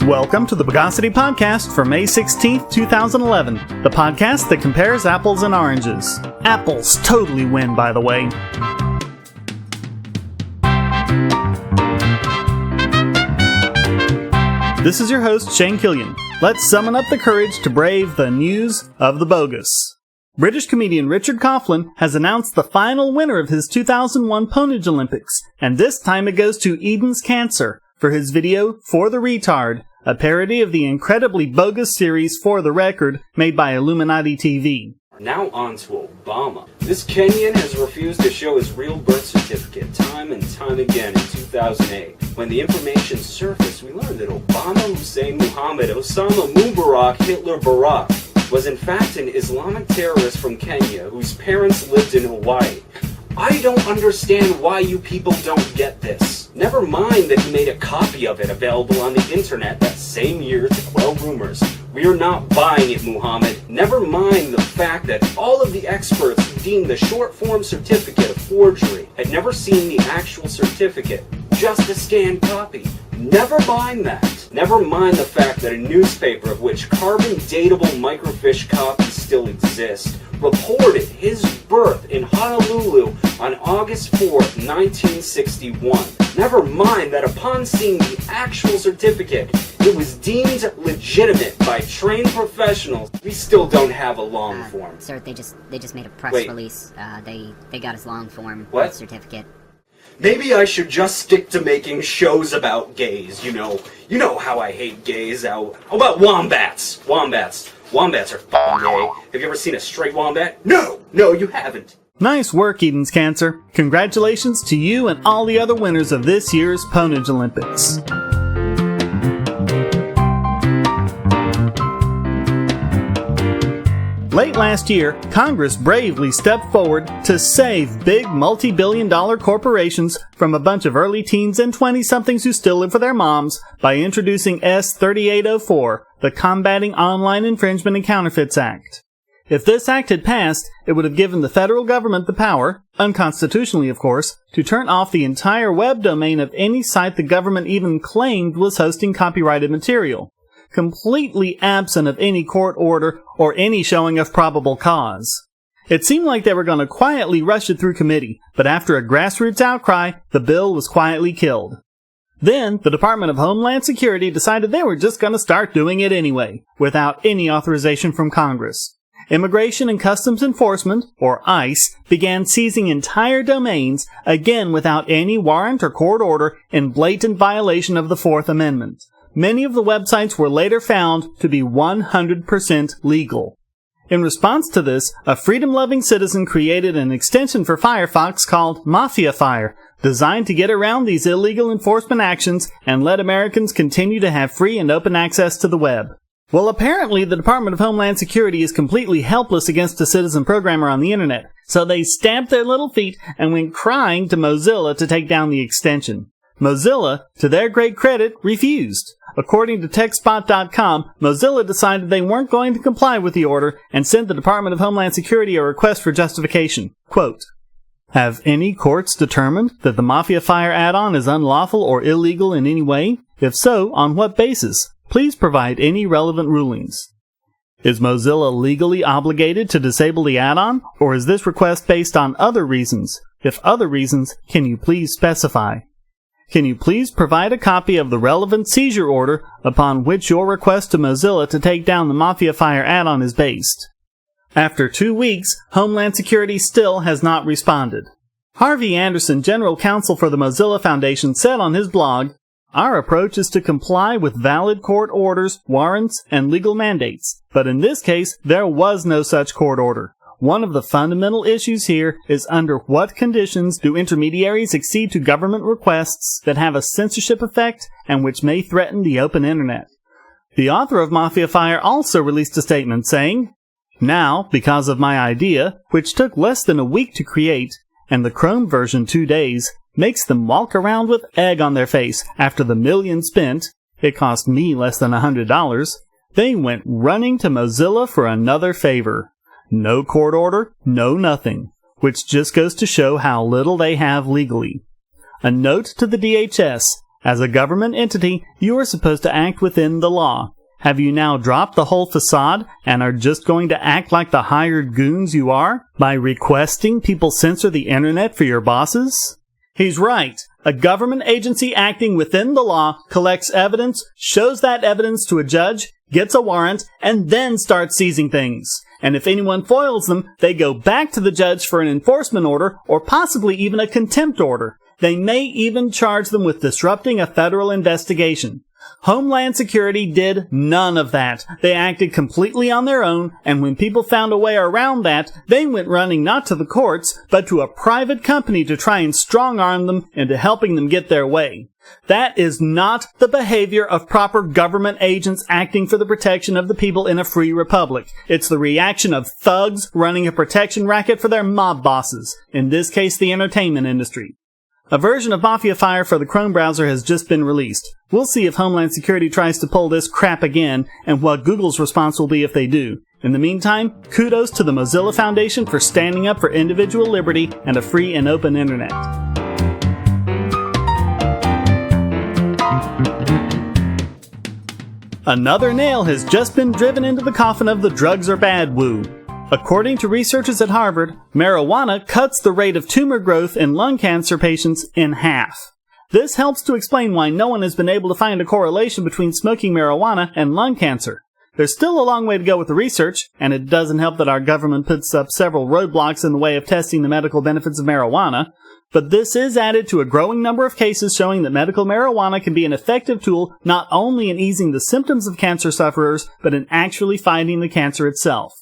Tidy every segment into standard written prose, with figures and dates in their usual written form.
Welcome to the Bogosity podcast for May 16th, 2011, the podcast that compares apples and oranges. Apples totally win, by the way. This is your host, Shane Killian. Let's summon up the courage to brave the news of the bogus. British comedian Richard Coughlan has announced the final winner of his 2001 Pwnage Olympics, and this time it goes to Edenscancer for his video For the Retard, a parody of the incredibly bogus series For the Record made by Illuminati TV. Now on to Obama. This Kenyan has refused to show his real birth certificate time and time again in 2008. When the information surfaced, we learned that Obama, Hussein, Muhammad, Osama, Mubarak, Hitler, Barack was in fact an Islamic terrorist from Kenya whose parents lived in Hawaii. I don't understand why you people don't get this. Never mind that he made a copy of it available on the internet that same year to quell rumors. We are not buying it, Muhammad. Never mind the fact that all of the experts who deemed the short form certificate a forgery had never seen the actual certificate, just a scanned copy. Never mind that. Never mind the fact that a newspaper of which carbon-datable microfiche copies still exist reported his birth in Honolulu on August 4th, 1961. Never mind that upon seeing the actual certificate, it was deemed legitimate by trained professionals. We still don't have a long form. Sir, they just made a press release. They got his long form birth certificate. Maybe I should just stick to making shows about gays, you know. You know how I hate gays. How about wombats? Wombats are f***ing gay. Have you ever seen a straight wombat? No, you haven't. Nice work, Edenscancer. Congratulations to you and all the other winners of this year's Pwnage Olympics. Late last year, Congress bravely stepped forward to save big multi-billion-dollar corporations from a bunch of early teens and 20-somethings who still live for their moms by introducing S. 3804, the Combating Online Infringement and Counterfeits Act. If this act had passed, it would have given the federal government the power, unconstitutionally of course, to turn off the entire web domain of any site the government even claimed was hosting copyrighted material, completely absent of any court order or any showing of probable cause. It seemed like they were going to quietly rush it through committee, but after a grassroots outcry, the bill was quietly killed. Then, the Department of Homeland Security decided they were just going to start doing it anyway, without any authorization from Congress. Immigration and Customs Enforcement, or ICE, began seizing entire domains, again without any warrant or court order, in blatant violation of the Fourth Amendment. Many of the websites were later found to be 100% legal. In response to this, a freedom-loving citizen created an extension for Firefox called Mafia Fire, designed to get around these illegal enforcement actions and let Americans continue to have free and open access to the web. Well, apparently the Department of Homeland Security is completely helpless against a citizen programmer on the internet, so they stamped their little feet and went crying to Mozilla to take down the extension. Mozilla, to their great credit, refused. According to TechSpot.com, Mozilla decided they weren't going to comply with the order and sent the Department of Homeland Security a request for justification. Quote, "Have any courts determined that the Mafia Fire add-on is unlawful or illegal in any way? If so, on what basis? Please provide any relevant rulings. Is Mozilla legally obligated to disable the add-on, or is this request based on other reasons? If other reasons, can you please specify? Can you please provide a copy of the relevant seizure order upon which your request to Mozilla to take down the Mafia Fire add-on is based?" After 2 weeks, Homeland Security still has not responded. Harvey Anderson, General Counsel for the Mozilla Foundation, said on his blog, "Our approach is to comply with valid court orders, warrants, and legal mandates. But in this case, there was no such court order. One of the fundamental issues here is under what conditions do intermediaries accede to government requests that have a censorship effect and which may threaten the open internet." The author of Mafia Fire also released a statement saying, "Now, because of my idea, which took less than a week to create, and the Chrome version 2 days, makes them walk around with egg on their face after the million spent, it cost me less than $100, they went running to Mozilla for another favor. No court order, no nothing, which just goes to show how little they have legally. A note to the DHS, As a government entity, you are supposed to act within the law. Have you now dropped the whole facade and are just going to act like the hired goons you are by requesting people censor the internet for your bosses? He's right. A government agency acting within the law collects evidence, shows that evidence to a judge, gets a warrant, and then starts seizing things. And if anyone foils them, they go back to the judge for an enforcement order or possibly even a contempt order. They may even charge them with disrupting a federal investigation. Homeland Security did none of that. They acted completely on their own, and when people found a way around that, they went running not to the courts, but to a private company to try and strong-arm them into helping them get their way. That is not the behavior of proper government agents acting for the protection of the people in a free republic. It's the reaction of thugs running a protection racket for their mob bosses, in this case the entertainment industry. A version of Mafia Fire for the Chrome browser has just been released. We'll see if Homeland Security tries to pull this crap again, and what Google's response will be if they do. In the meantime, kudos to the Mozilla Foundation for standing up for individual liberty and a free and open internet. Another nail has just been driven into the coffin of the drugs are bad woo. According to researchers at Harvard, marijuana cuts the rate of tumor growth in lung cancer patients in half. This helps to explain why no one has been able to find a correlation between smoking marijuana and lung cancer. There's still a long way to go with the research, and it doesn't help that our government puts up several roadblocks in the way of testing the medical benefits of marijuana, but this is added to a growing number of cases showing that medical marijuana can be an effective tool not only in easing the symptoms of cancer sufferers, but in actually fighting the cancer itself.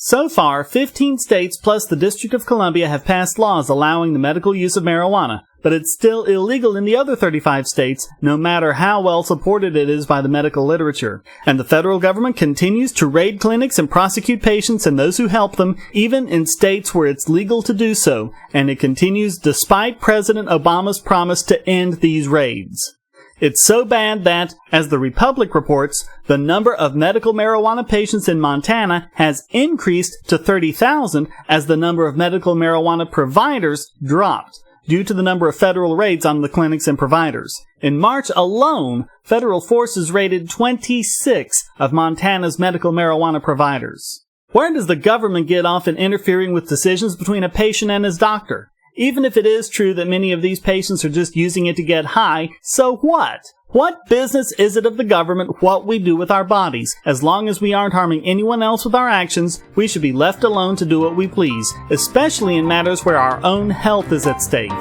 So far, 15 states plus the District of Columbia have passed laws allowing the medical use of marijuana, but it's still illegal in the other 35 states, no matter how well supported it is by the medical literature. And the federal government continues to raid clinics and prosecute patients and those who help them, even in states where it's legal to do so, and it continues despite President Obama's promise to end these raids. It's so bad that, as the Republic reports, the number of medical marijuana patients in Montana has increased to 30,000 as the number of medical marijuana providers dropped, due to the number of federal raids on the clinics and providers. In March alone, federal forces raided 26 of Montana's medical marijuana providers. Where does the government get off in interfering with decisions between a patient and his doctor? Even if it is true that many of these patients are just using it to get high, so what? What business is it of the government what we do with our bodies? As long as we aren't harming anyone else with our actions, we should be left alone to do what we please, especially in matters where our own health is at stake.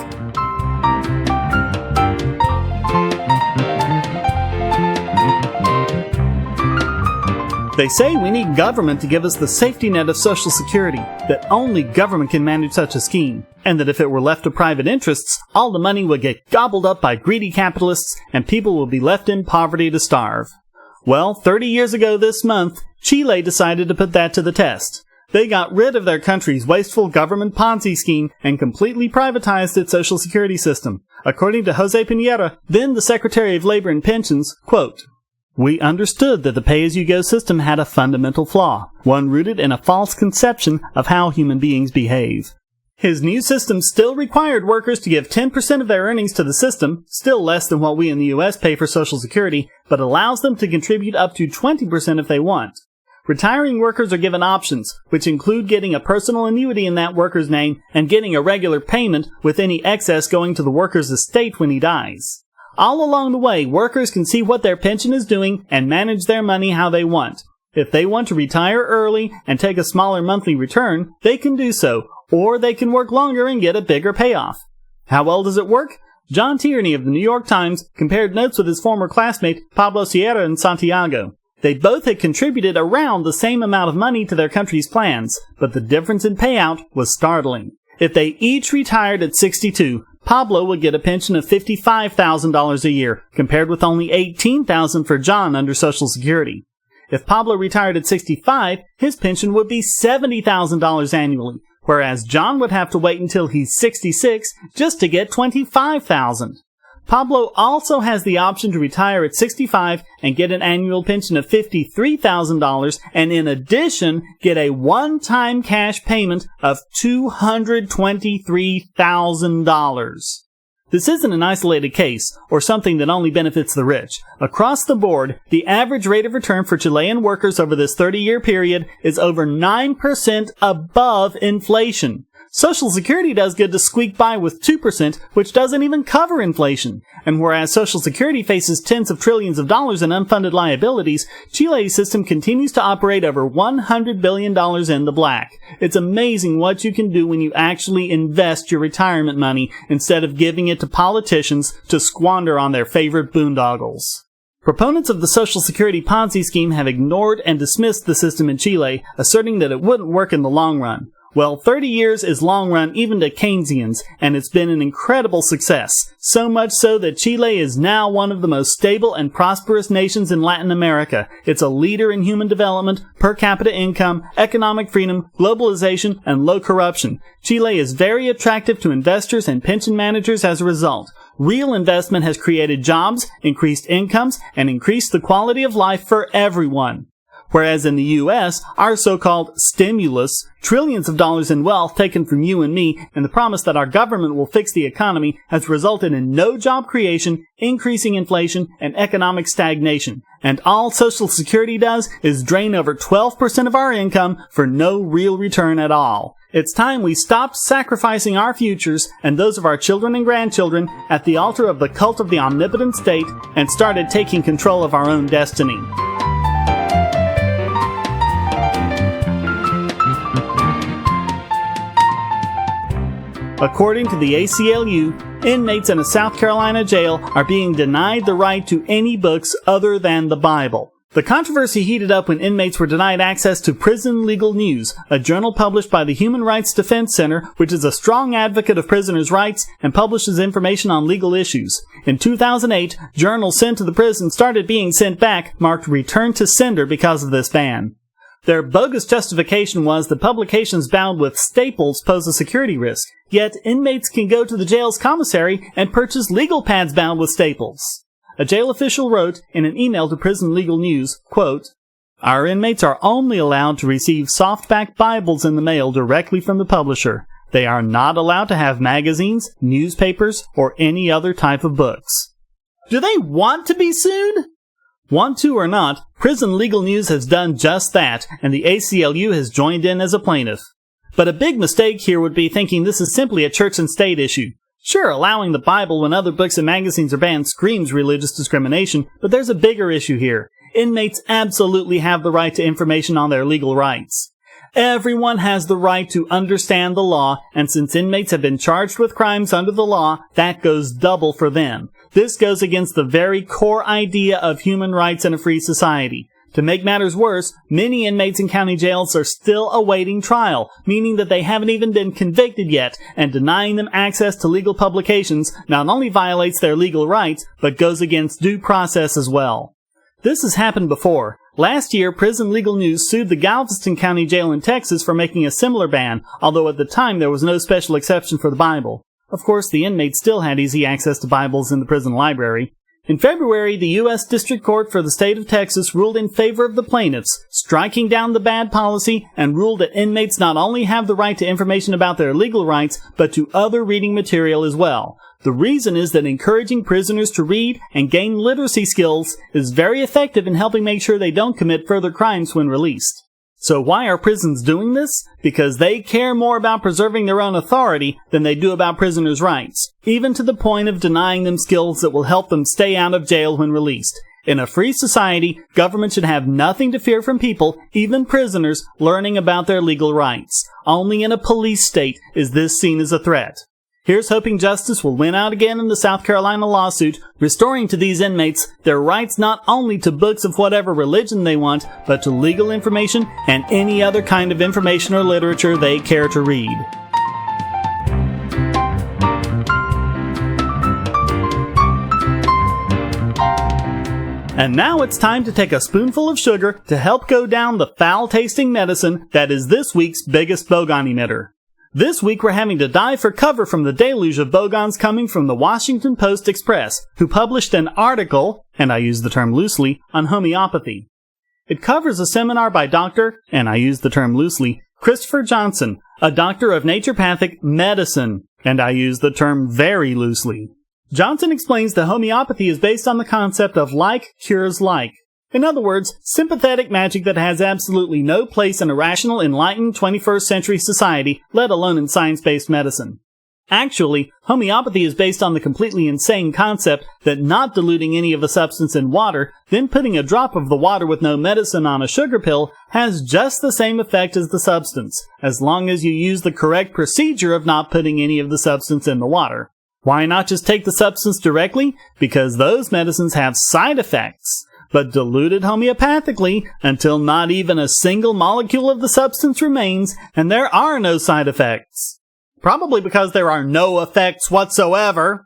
They say we need government to give us the safety net of Social Security, that only government can manage such a scheme, and that if it were left to private interests, all the money would get gobbled up by greedy capitalists and people will be left in poverty to starve. Well, 30 years ago this month, Chile decided to put that to the test. They got rid of their country's wasteful government Ponzi scheme and completely privatized its Social Security system. According to Jose Piñera, then the Secretary of Labor and Pensions, quote, "We understood that the pay-as-you-go system had a fundamental flaw, one rooted in a false conception of how human beings behave." His new system still required workers to give 10% of their earnings to the system, still less than what we in the U.S. pay for Social Security, but allows them to contribute up to 20% if they want. Retiring workers are given options, which include getting a personal annuity in that worker's name and getting a regular payment with any excess going to the worker's estate when he dies. All along the way, workers can see what their pension is doing and manage their money how they want. If they want to retire early and take a smaller monthly return, they can do so, or they can work longer and get a bigger payoff. How well does it work? John Tierney of the New York Times compared notes with his former classmate Pablo Sierra in Santiago. They both had contributed around the same amount of money to their country's plans, but the difference in payout was startling. If they each retired at 62, Pablo would get a pension of $55,000 a year, compared with only $18,000 for John under Social Security. If Pablo retired at 65, his pension would be $70,000 annually, whereas John would have to wait until he's 66 just to get $25,000. Pablo also has the option to retire at 65 and get an annual pension of $53,000 and in addition get a one-time cash payment of $223,000. This isn't an isolated case, or something that only benefits the rich. Across the board, the average rate of return for Chilean workers over this 30-year period is over 9% above inflation. Social Security does good to squeak by with 2%, which doesn't even cover inflation. And whereas Social Security faces tens of trillions of dollars in unfunded liabilities, Chile's system continues to operate over $100 billion in the black. It's amazing what you can do when you actually invest your retirement money instead of giving it to politicians to squander on their favorite boondoggles. Proponents of the Social Security Ponzi scheme have ignored and dismissed the system in Chile, asserting that it wouldn't work in the long run. Well, 30 years is long run even to Keynesians, and it's been an incredible success. So much so that Chile is now one of the most stable and prosperous nations in Latin America. It's a leader in human development, per capita income, economic freedom, globalization, and low corruption. Chile is very attractive to investors and pension managers as a result. Real investment has created jobs, increased incomes, and increased the quality of life for everyone. Whereas in the U.S., our so-called stimulus, trillions of dollars in wealth taken from you and me, and the promise that our government will fix the economy has resulted in no job creation, increasing inflation, and economic stagnation. And all Social Security does is drain over 12% of our income for no real return at all. It's time we stopped sacrificing our futures and those of our children and grandchildren at the altar of the cult of the omnipotent state and started taking control of our own destiny. According to the ACLU, inmates in a South Carolina jail are being denied the right to any books other than the Bible. The controversy heated up when inmates were denied access to Prison Legal News, a journal published by the Human Rights Defense Center, which is a strong advocate of prisoners' rights and publishes information on legal issues. In 2008, journals sent to the prison started being sent back, marked Return to Sender because of this ban. Their bogus justification was that publications bound with staples pose a security risk, yet inmates can go to the jail's commissary and purchase legal pads bound with staples. A jail official wrote in an email to Prison Legal News, quote, "Our inmates are only allowed to receive softback Bibles in the mail directly from the publisher. They are not allowed to have magazines, newspapers, or any other type of books." Do they want to be sued? Want to or not, Prison Legal News has done just that, and the ACLU has joined in as a plaintiff. But a big mistake here would be thinking this is simply a church and state issue. Sure, allowing the Bible when other books and magazines are banned screams religious discrimination, but there's a bigger issue here. Inmates absolutely have the right to information on their legal rights. Everyone has the right to understand the law, and since inmates have been charged with crimes under the law, that goes double for them. This goes against the very core idea of human rights in a free society. To make matters worse, many inmates in county jails are still awaiting trial, meaning that they haven't even been convicted yet, and denying them access to legal publications not only violates their legal rights, but goes against due process as well. This has happened before. Last year, Prison Legal News sued the Galveston County Jail in Texas for making a similar ban, although at the time there was no special exception for the Bible. Of course, the inmates still had easy access to Bibles in the prison library. In February, the U.S. District Court for the state of Texas ruled in favor of the plaintiffs, striking down the bad policy, and ruled that inmates not only have the right to information about their legal rights, but to other reading material as well. The reason is that encouraging prisoners to read and gain literacy skills is very effective in helping make sure they don't commit further crimes when released. So why are prisons doing this? Because they care more about preserving their own authority than they do about prisoners' rights, even to the point of denying them skills that will help them stay out of jail when released. In a free society, government should have nothing to fear from people, even prisoners, learning about their legal rights. Only in a police state is this seen as a threat. Here's hoping justice will win out again in the South Carolina lawsuit, restoring to these inmates their rights not only to books of whatever religion they want, but to legal information and any other kind of information or literature they care to read. And now it's time to take a spoonful of sugar to help go down the foul-tasting medicine that is this week's biggest Bogon emitter. This week we're having to dive for cover from the deluge of Bogons coming from the Washington Post Express, who published an article, and I use the term loosely, on homeopathy. It covers a seminar by Dr., and I use the term loosely, Christopher Johnson, a doctor of naturopathic medicine, and I use the term very loosely. Johnson explains that homeopathy is based on the concept of like cures like. In other words, sympathetic magic that has absolutely no place in a rational, enlightened 21st century society, let alone in science-based medicine. Actually, homeopathy is based on the completely insane concept that not diluting any of the substance in water, then putting a drop of the water with no medicine on a sugar pill has just the same effect as the substance, as long as you use the correct procedure of not putting any of the substance in the water. Why not just take the substance directly? Because those medicines have side effects, but diluted homeopathically until not even a single molecule of the substance remains, and there are no side effects. Probably because there are no effects whatsoever.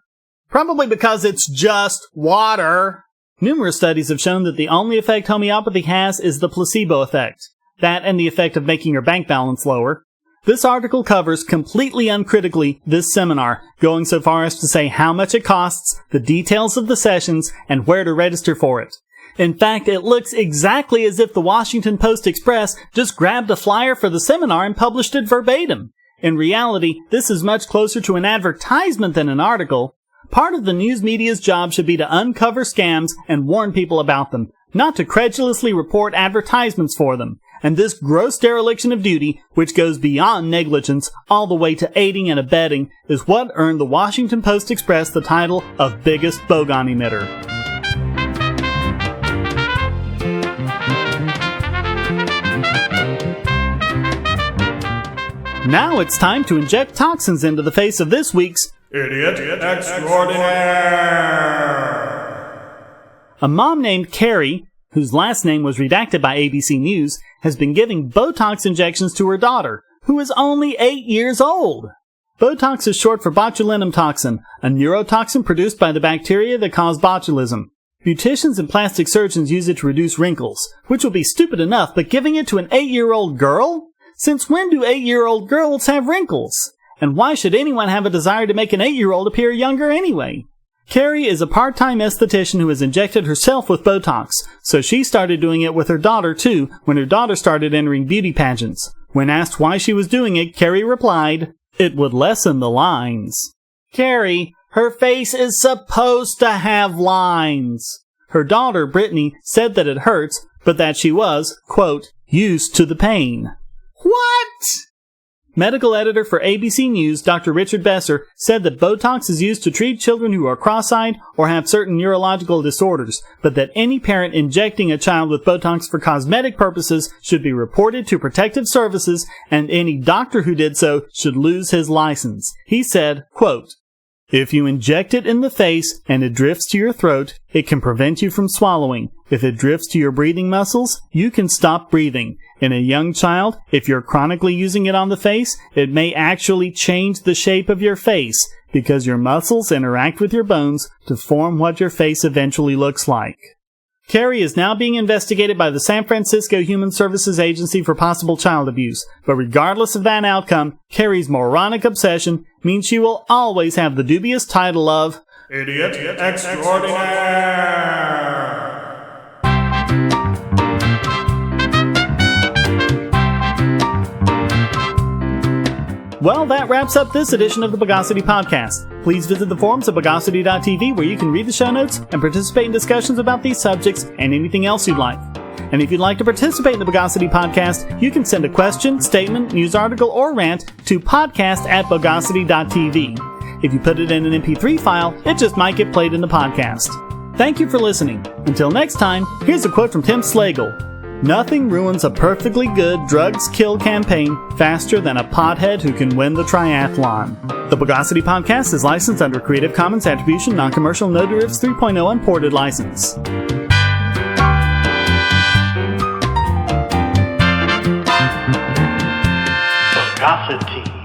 Probably because it's just water. Numerous studies have shown that the only effect homeopathy has is the placebo effect. That and the effect of making your bank balance lower. This article covers completely uncritically this seminar, going so far as to say how much it costs, the details of the sessions, and where to register for it. In fact, it looks exactly as if the Washington Post-Express just grabbed a flyer for the seminar and published it verbatim. In reality, this is much closer to an advertisement than an article. Part of the news media's job should be to uncover scams and warn people about them, not to credulously report advertisements for them. And this gross dereliction of duty, which goes beyond negligence all the way to aiding and abetting, is what earned the Washington Post-Express the title of biggest Bogon emitter. Now it's time to inject toxins into the face of this week's Idiot Extraordinaire! A mom named Kerry, whose last name was redacted by ABC News, has been giving Botox injections to her daughter, who is only 8 years old. Botox is short for botulinum toxin, a neurotoxin produced by the bacteria that cause botulism. Beauticians and plastic surgeons use it to reduce wrinkles, which will be stupid enough, but giving it to an 8-year-old girl? Since when do 8-year-old girls have wrinkles? And why should anyone have a desire to make an 8-year-old appear younger anyway? Kerry is a part-time esthetician who has injected herself with Botox, so she started doing it with her daughter too when her daughter started entering beauty pageants. When asked why she was doing it, Kerry replied, "It would lessen the lines." Kerry, her face is supposed to have lines. Her daughter, Brittany, said that it hurts, but that she was, quote, used to the pain. What? Medical editor for ABC News, Dr. Richard Besser, said that Botox is used to treat children who are cross-eyed or have certain neurological disorders, but that any parent injecting a child with Botox for cosmetic purposes should be reported to protective services, and any doctor who did so should lose his license. He said, quote, "If you inject it in the face and it drifts to your throat, it can prevent you from swallowing. If it drifts to your breathing muscles, you can stop breathing. In a young child, if you're chronically using it on the face, it may actually change the shape of your face because your muscles interact with your bones to form what your face eventually looks like." Kerry is now being investigated by the San Francisco Human Services Agency for possible child abuse, but regardless of that outcome, Kerry's moronic obsession means she will always have the dubious title of Idiot Extraordinaire! Well, that wraps up this edition of the Bogosity podcast. Please visit the forums at bogosity.tv where you can read the show notes and participate in discussions about these subjects and anything else you'd like. And if you'd like to participate in the Bogosity podcast, you can send a question, statement, news article, or rant to podcast@bogosity.tv. If you put it in an MP3 file, it just might get played in the podcast. Thank you for listening. Until next time, here's a quote from Tim Slagle. "Nothing ruins a perfectly good drugs kill campaign faster than a pothead who can win the triathlon." The Bogosity podcast is licensed under Creative Commons Attribution Non-Commercial No Derivatives 3.0 Unported license. Bogosity.